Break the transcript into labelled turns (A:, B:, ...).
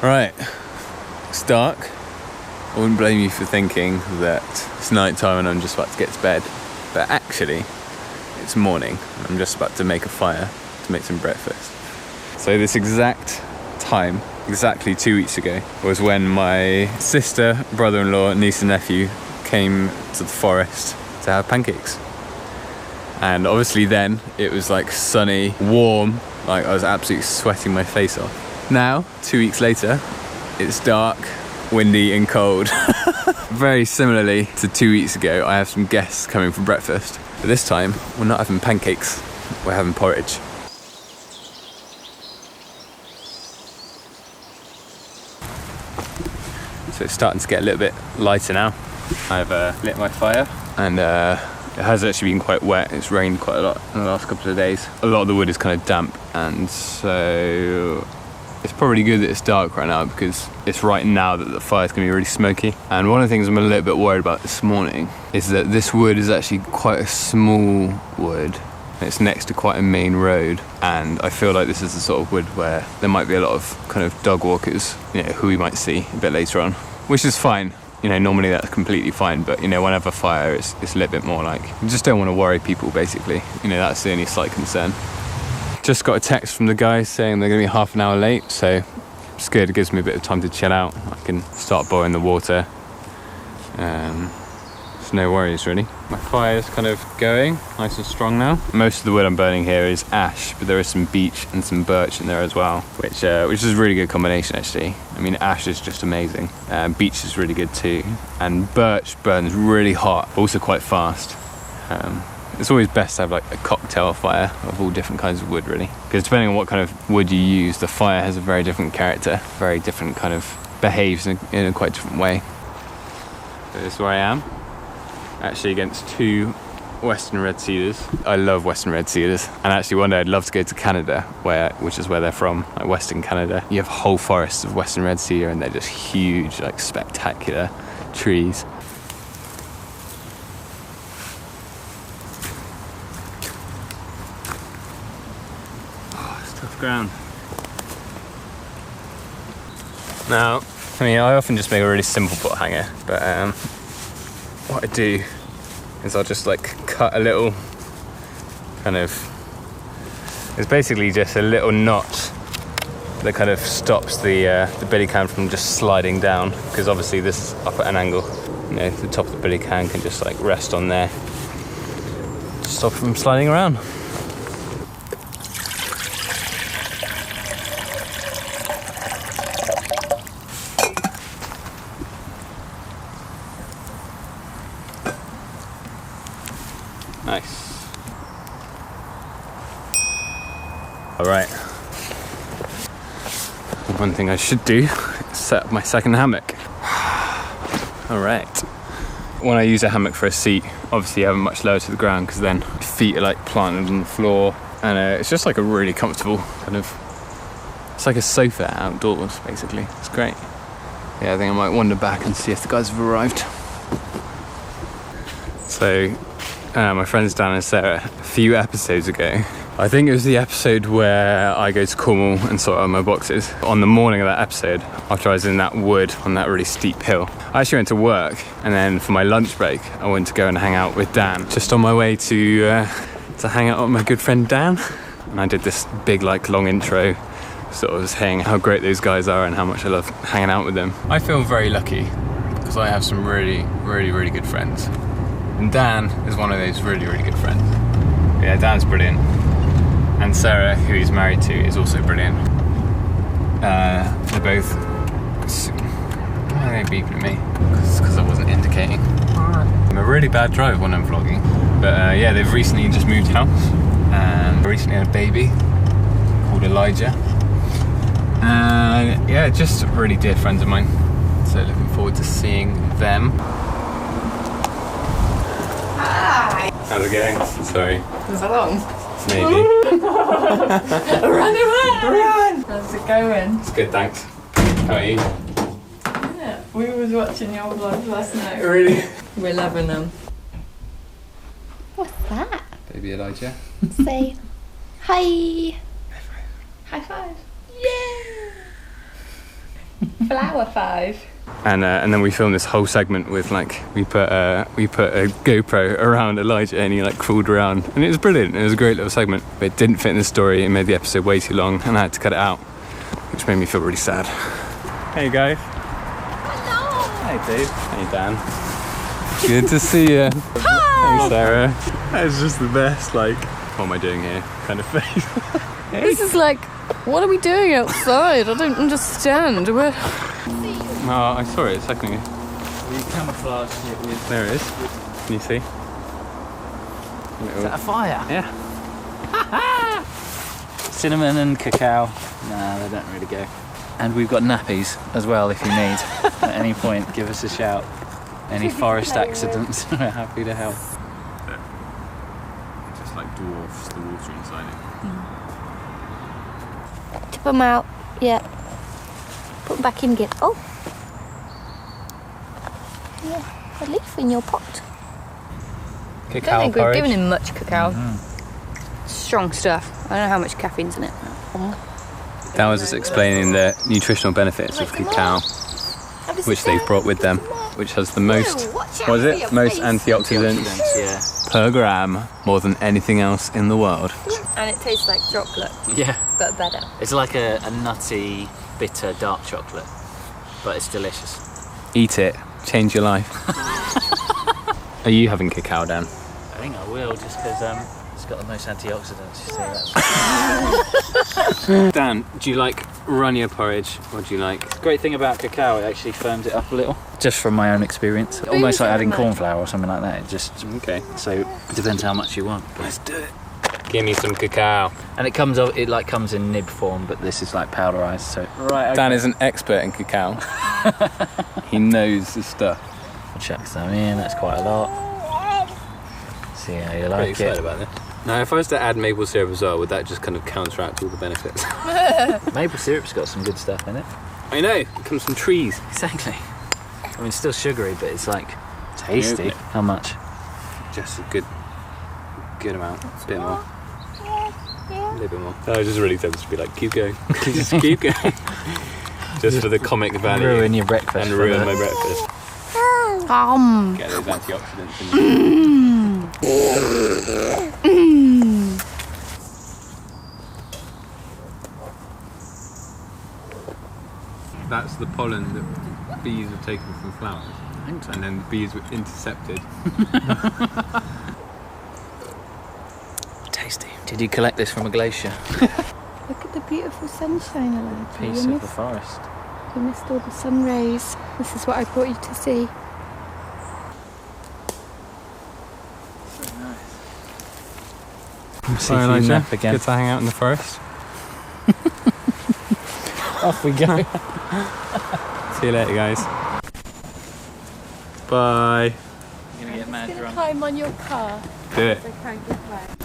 A: Right, it's dark. I wouldn't blame you for thinking that it's night time and I'm just about to get to bed, but actually it's morning. I'm just about to make a fire to make some breakfast. So this exact time, exactly 2 weeks ago, was when my sister, brother-in-law, niece and nephew came to the forest to have pancakes. And obviously then it was like sunny, warm, like I was absolutely sweating my face off. Now, 2 weeks later, it's dark, windy and cold. Very similarly to 2 weeks ago, I have some guests coming for breakfast. But this time, we're not having pancakes, we're having porridge. So it's starting to get a little bit lighter now. I've lit my fire and it has actually been quite wet. It's rained quite a lot in the last couple of days. A lot of the wood is kind of damp, and so it's probably good that it's dark right now because it's right now that the fire's going to be really smoky. And one of the things I'm a little bit worried about this morning is that this wood is actually quite a small wood. It's next to quite a main road, and I feel like this is the sort of wood where there might be a lot of kind of dog walkers, you know, who we might see a bit later on, which is fine. You know, normally that's completely fine, but you know, whenever fire, it's a little bit more like, you just don't want to worry people, basically. You know, that's the only slight concern. Just got a text from the guys saying they're going to be half an hour late, so it's good. It gives me a bit of time to chill out. I can start boiling the water. It's no worries, really. My fire's kind of going nice and strong now. Most of the wood I'm burning here is ash, but there is some beech and some birch in there as well, which is a really good combination, actually. I mean, ash is just amazing. Beech is really good too, and birch burns really hot, also quite fast. It's always best to have like a cocktail fire of all different kinds of wood, really, because depending on what kind of wood you use, the fire has a very different character, very different kind of behaves in a quite different way. So this is where I am, actually against two Western red cedars. I love Western red cedars, and actually one day I'd love to go to Canada, which is where they're from, like Western Canada. You have whole forests of Western red cedar, and they're just huge, like spectacular trees. Oh, it's tough ground. Now, I mean, I often just make a really simple pot hanger, but what I do is I'll just like cut a little kind of, it's basically just a little notch that kind of stops the billy can from just sliding down, because obviously this is up at an angle. You know, the top of the billy can just like rest on there, stop it from sliding around. Nice. All right. One thing I should do is set up my second hammock. All right. When I use a hammock for a seat, obviously I have it much lower to the ground, because then feet are like planted on the floor, and it's just like a really comfortable kind of, it's like a sofa outdoors, basically. It's great. Yeah, I think I might wander back and see if the guys have arrived. So, my friends Dan and Sarah, a few episodes ago, I think it was the episode where I go to Cornwall and sort out my boxes. On the morning of that episode, after I was in that wood on that really steep hill, I actually went to work, and then for my lunch break, I went to go and hang out with Dan. Just on my way to hang out with my good friend Dan, and I did this big, like, long intro, sort of saying how great those guys are and how much I love hanging out with them. I feel very lucky because I have some really, really, really good friends. And Dan is one of those really, really good friends. Yeah, Dan's brilliant. And Sarah, who he's married to, is also brilliant. They're both... Why are they beeping at me? Because I wasn't indicating. I'm a really bad driver when I'm vlogging. But yeah, they've recently just moved house. And recently had a baby called Elijah. And yeah, just really dear friends of mine. So looking forward to seeing them.
B: Hi!
A: How's it going? Sorry.
B: Was that long?
A: Maybe.
B: Run away! Run! How's it going?
A: It's good, thanks. How are you?
B: Yeah, we was watching your vlog last night.
A: Really?
B: We're loving them.
C: What's that?
A: Baby Elijah.
C: Say hi.
B: High five.
C: Yeah.
B: Flower 5.
A: And then we filmed this whole segment with like we put a GoPro around Elijah and he like crawled around and it was brilliant. It was a great little segment, but it didn't fit in the story. It made the episode way too long and I had to cut it out, which made me feel really sad. Hey guys.
B: Hello.
A: Hey Dave. Hey Dan. Good to see you. Hi. Hey Sarah. That's just the best. Like, what am I doing here? Kind of face.
B: This is like, what are we doing outside? I don't understand. We're...
A: Oh, I saw it a second ago.
D: We camouflaged it with...
A: There it is. Can you see?
D: Is that a fire?
A: Yeah.
D: Cinnamon and cacao. Nah, they don't really go. And we've got nappies as well if you need. At any point, give us a shout. Any forest accidents, we're happy to help.
A: It just like dwarfs the water inside it.
C: Tip them out. Yeah. Put them back in again. Oh. Yeah, a leaf in your pot.
B: I
A: Cacao
B: don't think we've
A: porridge.
B: given him much cacao. Strong stuff. I don't know how much caffeine's in it.
A: That was just explaining the nutritional benefits of cacao, which they've brought with them, which has the most, what is it? Most antioxidants
D: Yeah.
A: per gram, more than anything else in the world.
B: And it tastes like chocolate,
D: Yeah.
B: but better.
D: It's like a nutty, bitter dark chocolate, but it's delicious.
A: Eat it, change your life. Are you having cacao, Dan?
D: I think I will, just because it's got the most antioxidants, you see. That's
A: Dan, do you like runnier porridge or do you like...
D: the great thing about cacao, it actually firms it up a little. Just from my own experience. Almost like adding corn flour or something like that. It just...
A: Okay.
D: So, it depends how much you want. But...
A: Let's do it. Give me some cacao.
D: And it comes in nib form, but this is like powderized, so... Right, okay.
A: Dan is an expert in cacao. He knows the stuff.
D: I'll chuck some in, that's quite a lot. See how you
A: Pretty
D: like
A: excited
D: it.
A: about this. Now, if I was to add maple syrup as well, would that just kind of counteract all the benefits?
D: Maple syrup's got some good stuff in it.
A: I know, it comes from trees.
D: Exactly. I mean, it's still sugary, but it's like tasty.
A: Yeah.
D: How much?
A: Just a good amount, a bit more. A little bit more. I was just really tempted to be like, keep going. Just keep going. Just for the comic value.
D: Ruin your breakfast.
A: And ruin my breakfast. Get those antioxidants in That's the pollen that bees have taken from flowers. And then the bees were intercepted.
D: Tasty. Did you collect this from a glacier?
C: Look at the beautiful sunshine, Elijah.
D: Piece of the forest.
C: You missed all the sun rays. This is what I brought you to see.
D: See if you nap again.
A: Good to hang out in the forest.
D: Off we go.
A: See you later, guys. Bye.
D: You're gonna get mad drunk.
C: Climb on your car.
A: Do it.
C: I can't get back.